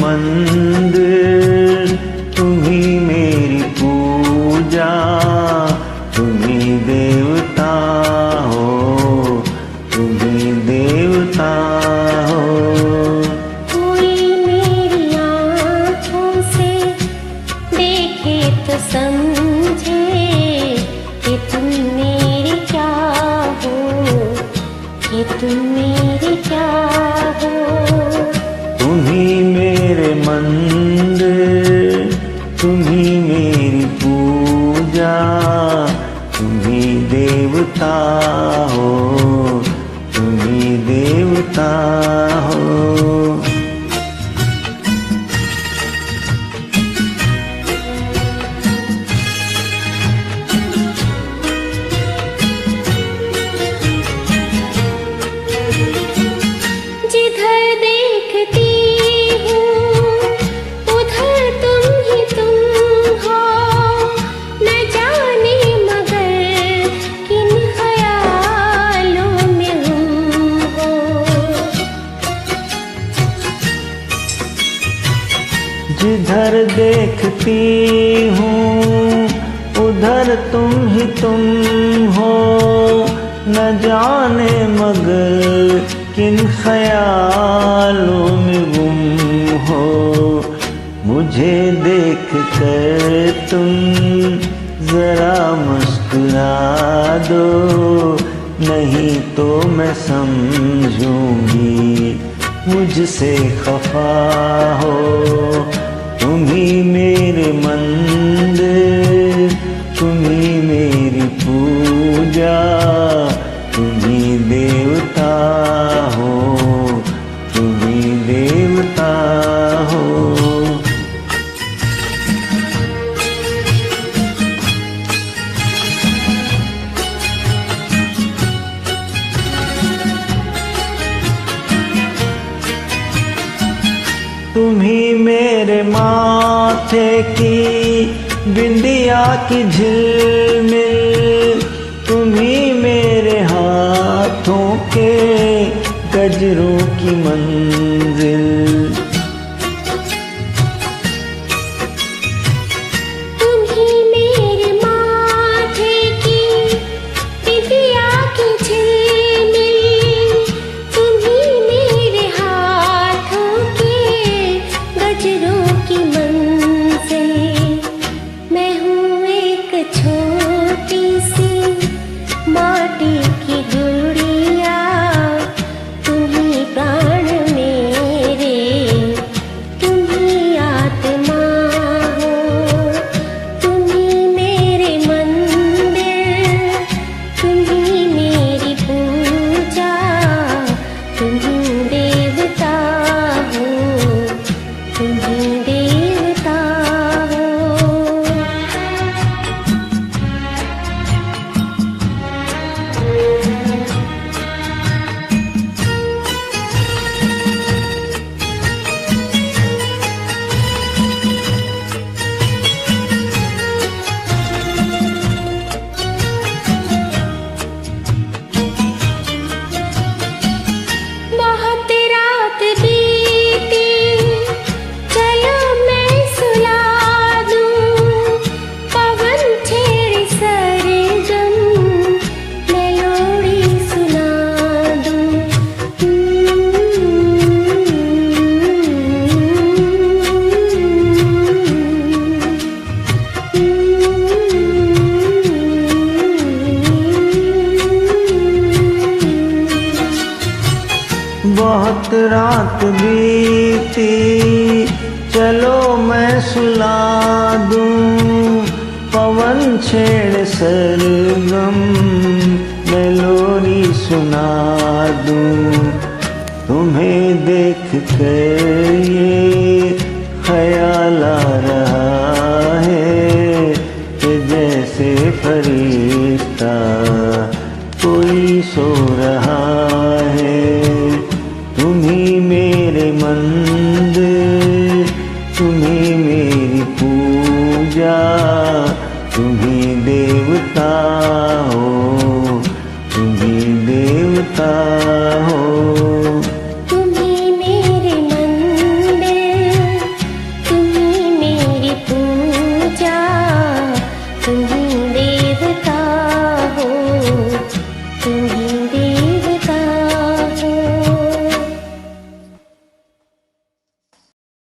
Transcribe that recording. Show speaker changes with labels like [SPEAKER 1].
[SPEAKER 1] मंदिर, तुम ही मेरी पूजा, तुम ही देवता हो, तुम ही देवता हो।
[SPEAKER 2] कोई मेरी आँखों से देखे तो समझे कि तुम मेरे क्या हो, कि तुम मेरे क्या हो।
[SPEAKER 1] तुम ही मेरे मंदिर, तुम ही मेरी पूजा, तुम ही देवता हो, तुम ही देवता हो।
[SPEAKER 2] जिधर देखती हूँ उधर तुम ही तुम हो, न जाने मगर किन ख्यालों में गुम हो।
[SPEAKER 1] जिधर देखती हूँ उधर तुम ही तुम हो, न जाने मगर किन ख्यालों में गुम हो। मुझे देख कर तुम जरा मुस्कुरा दो, नहीं तो मैं समझूंगी मुझसे खफा हो। तुम ही मेरे मंदिर, तुम ही मेरी पूजा, तुम ही देवता हो, तुम ही देवता हो। तुम ही मेरे माथे की बिंदिया की झिलमिल, तुम ही मेरे हाथों के गजरों की मंजिल।
[SPEAKER 2] तुम ही मेरे माथे की बिंदिया की झिलमिल, तुम ही मेरे हाथों के गजरों की मंजिल। मैं हूँ एक छोटी सी माटी की गुड़िया, तुम ही प्राण मेरे, तुम ही आत्मा हो। तुम ही मेरे मंदिर, तुम ही मेरी पूजा, तुम ही देवता हो, तुम ही देवता हो। बहुत रात बीती, चलो मैं सुला दूं, पवन छेड़े सरगम, मैं लोरी सुना दूं।
[SPEAKER 1] बहुत रात बीती, चलो मैं सुला दूं, पवन छेड़ सरगम, मैं लोरी सुना दूं। तुम्हें देख कर ये ख्याल आ रहा है कि जैसे फरिश्ता कोई सो